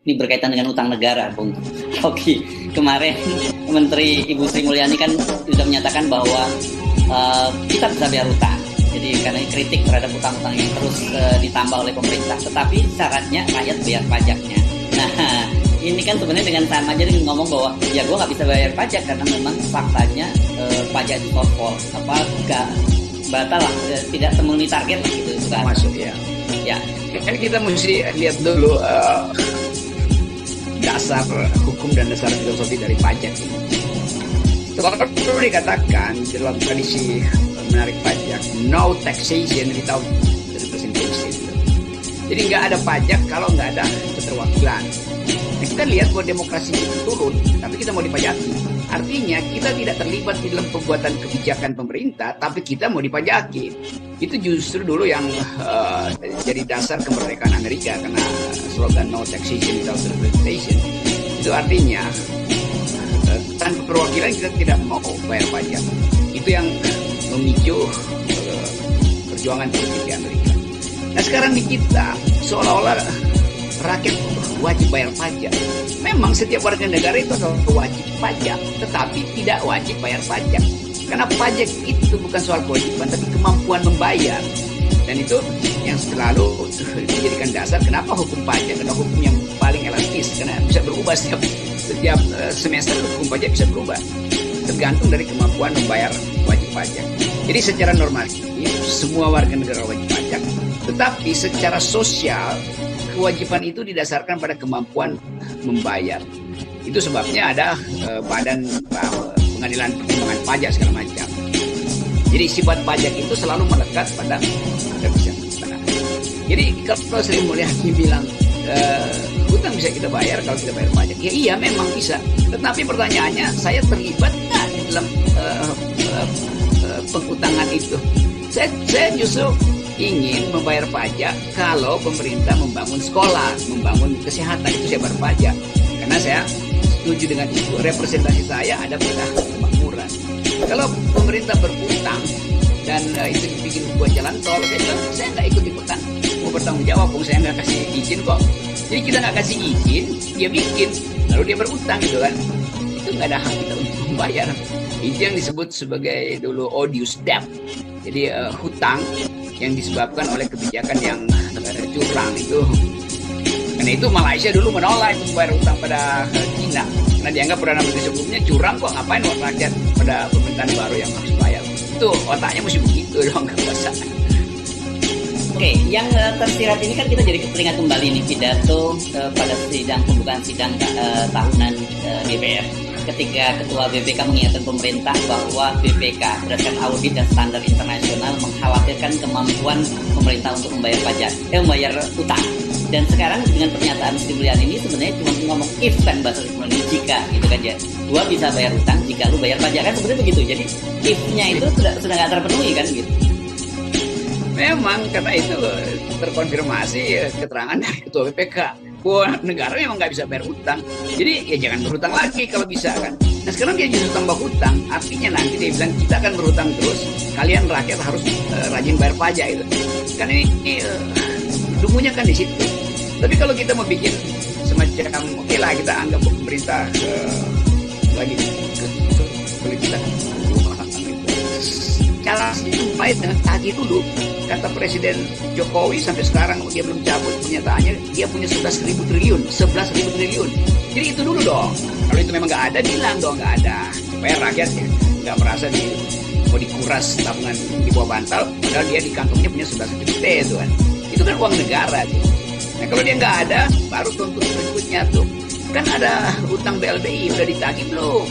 Ini berkaitan dengan utang negara, Bung Rocky. Kemarin Menteri Ibu Sri Mulyani kan sudah menyatakan bahwa kita bisa bayar utang. Jadi karena kritik terhadap utang-utang yang terus ditambah oleh pemerintah, tetapi syaratnya rakyat bayar pajaknya. Nah, ini kan sebenarnya dengan sama aja dengan ngomong bahwa ya gue nggak bisa bayar pajak karena memang faktanya pajak itu nggak batal lah, tidak memenuhi target lah gitu. Masuk ya. Ya. Kan kita mesti lihat dulu dasar hukum dan dasar filosofi dari pajak ini. Kalau dikatakan dalam tradisi menarik pajak, no taxation without representation. Jadi nggak ada pajak kalau nggak ada keterwakilan. Nah, kita lihat bahwa demokrasi itu turun, tapi kita mau dipajaki. Artinya kita tidak terlibat di dalam pembuatan kebijakan pemerintah, tapi kita mau dipajaki. Itu justru dulu yang jadi dasar kemerdekaan Amerika, karena slogan no taxation without representation. Itu artinya tanpa perwakilan kita tidak mau bayar pajak. Itu yang memicu perjuangan politik di Amerika. Nah sekarang di kita seolah-olah rakyat wajib bayar pajak. Memang setiap warga negara itu wajib pajak, tetapi tidak wajib bayar pajak. Karena pajak itu bukan soal kewajiban, tapi kemampuan membayar. Dan itu yang selalu dijadikan dasar kenapa hukum pajak adalah hukum yang paling elastis, karena bisa berubah setiap semester. Hukum pajak bisa berubah tergantung dari kemampuan membayar wajib pajak. Jadi secara normatif semua warga negara wajib pajak, tetapi secara sosial kewajiban itu didasarkan pada kemampuan membayar. Itu sebabnya ada badan pengadilan pertimbangan pajak segala macam. Jadi sifat pajak itu selalu melekat pada representasi. Jadi kalau Sri Mulyani bilang hutang bisa kita bayar kalau kita bayar pajak, ya iya memang bisa. Tetapi pertanyaannya, saya terlibat nggak di dalam penghutangan itu? Saya justru ingin membayar pajak kalau pemerintah membangun sekolah, membangun kesehatan, itu saya bayar pajak. Karena saya setuju dengan itu. Representasi saya ada pada kemakmuran. Kalau pemerintah berutang dan itu dibikin buat jalan tol, saya bilang saya nggak ikut ikutan, mau bertanggung jawab, saya nggak kasih izin kok. Jadi kita nggak kasih izin, dia bikin, lalu dia berutang gitu kan. Itu nggak ada hak kita untuk membayar. Itu yang disebut sebagai dulu odious debt. Jadi hutang yang disebabkan oleh kebijakan yang curang itu. Karena itu Malaysia dulu menolak membayar hutang pada Cina. Karena dianggap Perdana Menteri sebelumnya curang kok, ngapain rakyat pada pemerintahan baru yang harus bayar. Itu otaknya mesti begitu dong kekuasaan. Oke, yang tersirat ini kan kita jadi teringat kembali nih pidato pada pembukaan sidang tahunan DPR. Ketika Ketua BPK mengingatkan pemerintah bahwa BPK berdasarkan audit dan standar internasional mengkhawatirkan kemampuan pemerintah untuk membayar utang. Dan sekarang dengan pernyataan Sri Mulyani ini sebenarnya cuma ngomong if kan bahasa Sri Mulyani, jika gitu kan ya. Gua bisa bayar utang jika lu bayar pajak, kan sebenarnya begitu. Jadi if-nya itu sudah nggak terpenuhi kan gitu. Memang karena itu terkonfirmasi keterangan dari Ketua BPK bahwa negara memang nggak bisa bayar utang. Jadi ya jangan berhutang lagi kalau bisa kan. Nah sekarang dia justru tambah hutang. Artinya nanti dia bilang kita akan berhutang terus. Kalian rakyat harus rajin bayar pajak itu. Kan ini dungunya kan di situ. Tapi kalau kita mau bikin semacam oke lah kita anggap pemerintah lagi boleh kita cara sampai dengan tagih dulu. Kata Presiden Jokowi sampai sekarang dia belum cabut pernyataannya, dia punya 11.000 triliun. Jadi itu dulu dong. Kalau itu memang nggak ada, bilang dong nggak ada, supaya rakyat nggak merasa mau dikuras tabungan di bawah bantal, padahal dia di kantongnya punya 11 T itu kan. Itu kan uang negara tuh. Nah kalau dia nggak ada, baru tuntut berikutnya tuh. Kan ada utang BLBI udah ditagih belum?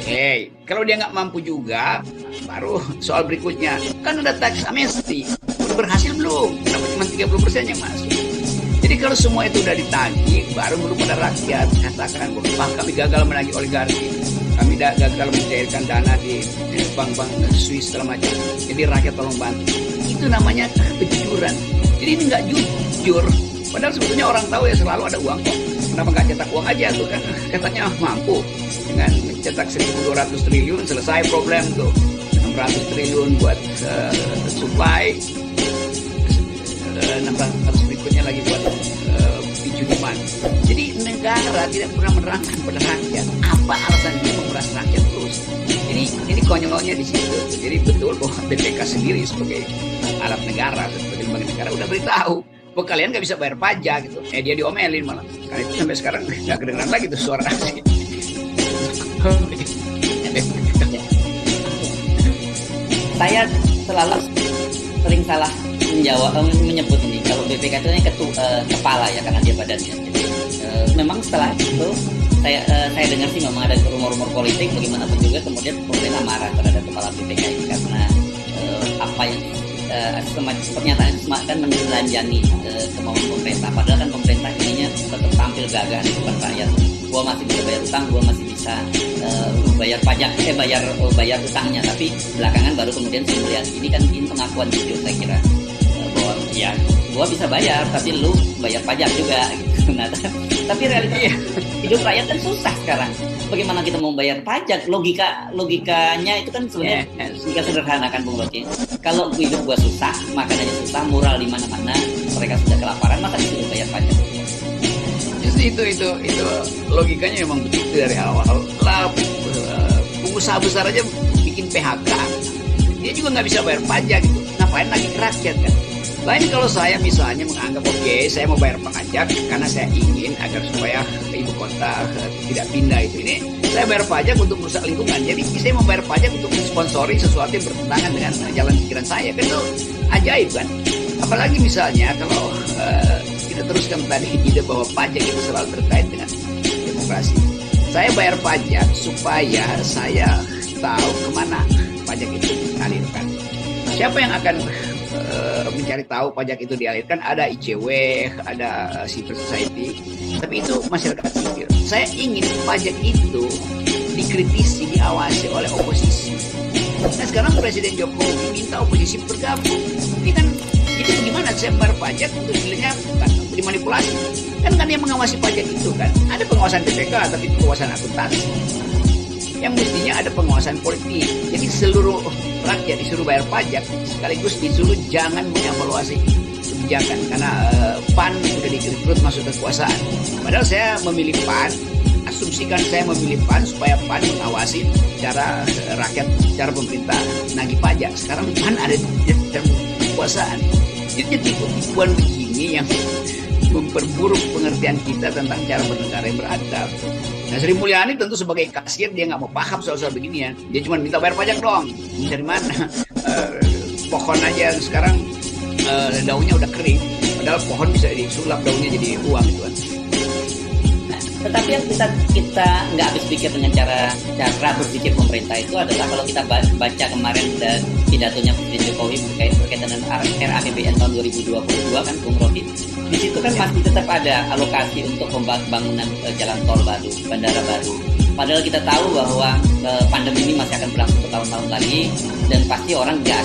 Oke, kalau dia nggak mampu juga, baru soal berikutnya. Kan ada tax amnesty, udah berhasil belum? Kenapa cuma 30% yang masuk? Jadi kalau semua itu udah ditagih, baru pada rakyat katakan bahwa kami gagal menagih oligarki, kami gagal mencairkan dana di bank-bank Swiss segala macam. Jadi rakyat tolong bantu. Itu namanya kejujuran. Jadi ini nggak jujur. Padahal sebetulnya orang tahu ya selalu ada uang kok. Kenapa nggak cetak uang aja tuh kan? Katanya mampu dengan cetak 1.200 triliun selesai problem tuh. 600 triliun buat supply, 600 berikutnya lagi buat picu demand. Jadi negara tidak pernah menerangkan pada rakyat apa alasan dia memeras rakyat terus. Ini konyolnya di situ. Jadi betul bahwa BPK sendiri sebagai alat negara, sebagai lembaga negara udah beritahu bahwa kalian nggak bisa bayar pajak gitu. Dia diomelin malah. Karena itu sampai sekarang nggak kedengeran lagi tuh suara asli. Saya selalu sering salah menyebut ini kalau BPK itu kepala ya karena dia badannya. Jadi memang setelah itu saya dengar sih memang ada rumor-rumor politik bagaimanapun juga kemudian pemerintah marah terhadap kepala BPK ini karena apa yang pernyataan kan menelanjangi kemauan pemerintah, padahal kan pemerintah ininya tetap tampil gagah di depan rakyat. Gua masih bisa bayar utang, gua masih bisa bayar pajak, bayar utangnya, tapi belakangan baru kemudian saya melihat ini pengakuan jujur saya kira bahwa ya gua bisa bayar tapi lu bayar pajak juga gitu. Nah, tapi realitas hidup rakyat kan susah sekarang. Bagaimana kita mau bayar pajak? Logikanya itu kan sebenarnya jika sederhana kan Bung Rocky. Kalau hidup gua susah, makanannya susah, moral di mana-mana, mereka sudah kelaparan, maka disuruh bayar pajak. Justru itu logikanya memang begitu dari awal. Lah pengusaha besar aja bikin PHK, dia juga nggak bisa bayar pajak gitu. Ngapain lagi ke rakyat kan? Lain kalau saya misalnya menganggap saya mau bayar pajak karena saya ingin agar supaya ibu kota tidak pindah itu. Ini saya bayar pajak untuk merusak lingkungan. Jadi saya mau bayar pajak untuk mensponsori sesuatu yang bertentangan dengan jalan pikiran saya. Kan itu ajaib kan? Apalagi misalnya kalau kita teruskan tadi ide bahwa pajak itu selalu terkait dengan demokrasi. Saya bayar pajak supaya saya tahu kemana pajak itu dialirkan. Siapa yang akan mencari tahu pajak itu dialirkan? Ada ICW, ada civil society, tapi itu masyarakat sipil. Saya ingin pajak itu dikritisi, diawasi oleh oposisi. Nah sekarang Presiden Jokowi minta oposisi bergabung. Ini kan jadi bagaimana saya bayar pajak untuk dilenyapkan, untuk dimanipulasi? Kan yang mengawasi pajak itu kan ada pengawasan BPK tapi pengawasan akuntansi. Yang mestinya ada pengawasan politik. Jadi seluruh rakyat disuruh bayar pajak sekaligus disuruh jangan mengevaluasi kebijakan karena PAN sudah direkrut masuk kekuasaan. Padahal saya memilih PAN, asumsikan saya memilih PAN supaya PAN mengawasi cara rakyat, cara pemerintah nagih pajak. Sekarang PAN ada di kekuasaan. Jadi tipu-tipuan begini yang memperburuk pengertian kita tentang cara bernegara yang beradab. Nah Sri Mulyani tentu sebagai kasir dia nggak mau paham soal-soal beginian. Dia cuma minta bayar pajak dong. Dari mana? Pohon aja sekarang daunnya udah kering. Padahal pohon bisa disulap daunnya jadi uang gitu kan. Tetapi yang kita nggak habis pikir dengan cara berpikir pemerintah itu adalah kalau kita baca kemarin pidatonya Presiden Jokowi berkaitan dengan RAPBN tahun 2022 kan Bung Rocky. Di situ kan masih tetap ada alokasi untuk pembangunan jalan tol baru, bandara baru. Padahal kita tahu bahwa pandemi ini masih akan berlangsung bertahun-tahun lagi dan pasti orang nggak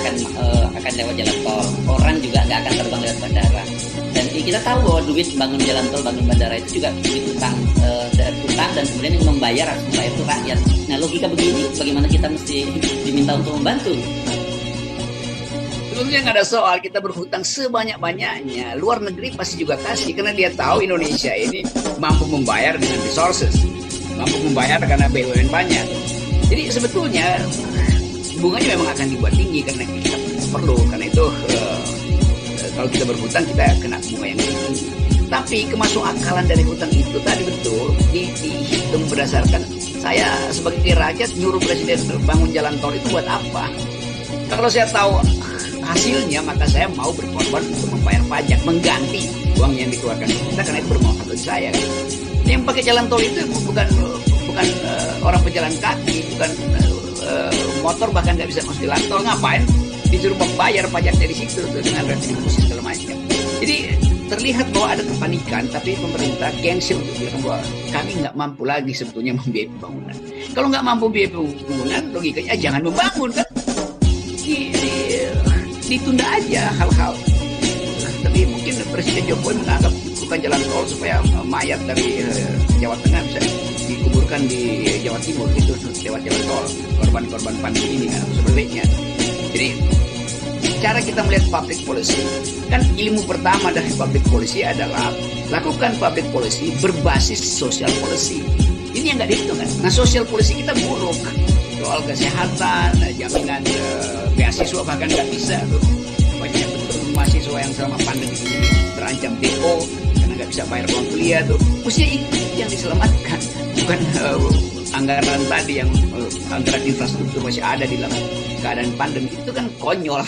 akan lewat jalan tol. Orang juga nggak akan terbang lewat bandara. Dan kita tahu bahwa duit bangun jalan tol, bangun bandara itu juga duit utang dan kemudian yang membayar itu rakyat. Nah logika begini, bagaimana kita mesti diminta untuk membantu? Sebetulnya nggak ada soal kita berhutang sebanyak-banyaknya. Luar negeri pasti juga kasih karena dia tahu Indonesia ini mampu membayar dengan resources, mampu membayar karena BUMN banyak. Jadi sebetulnya bunganya memang akan dibuat tinggi karena kita perlu. Karena itu kalau kita berhutang kita kena bunga yang tinggi. Tapi kemasuk akalan dari hutang itu tadi betul dihitung berdasarkan saya sebagai rakyat nyuruh presiden bangun jalan tol itu buat apa? Kalau saya tahu hasilnya maka saya mau berkorban untuk membayar pajak, mengganti uang yang dikeluarkan pemerintah karena itu bermanfaat bagi saya kan. Yang pakai jalan tol itu bukan orang pejalan kaki, bukan motor bahkan nggak bisa masuk jalan tol. Ngapain disuruh membayar pajak dari situ dengan retribusi segala macam. Jadi terlihat bahwa ada kepanikan, tapi pemerintah gengsi untuk bilang bahwa kami nggak mampu lagi sebetulnya membiayai pembangunan. Kalau nggak mampu biayai pembangunan, logikanya jangan membangun kan. Ditunda aja hal-hal. Tapi mungkin Presiden Jokowi menganggap bukan jalan tol supaya mayat dari Jawa Tengah bisa dikuburkan di Jawa Timur itu lewat jalan tol, korban-korban pandemi ini kan sebaliknya. Jadi cara kita melihat public policy, kan ilmu pertama dari public policy adalah lakukan public policy berbasis social policy. Ini yang nggak dihitung kan. Nah, social policy kita buruk. Soal kesehatan, jaminan beasiswa bahkan nggak bisa tuh. Banyak betul mahasiswa yang selama pandemi ini terancam DO karena nggak bisa bayar uang kuliah tuh. Mestinya itu yang diselamatkan, bukan anggaran tadi yang anggaran infrastruktur masih ada di dalam keadaan pandemi. Itu kan konyol.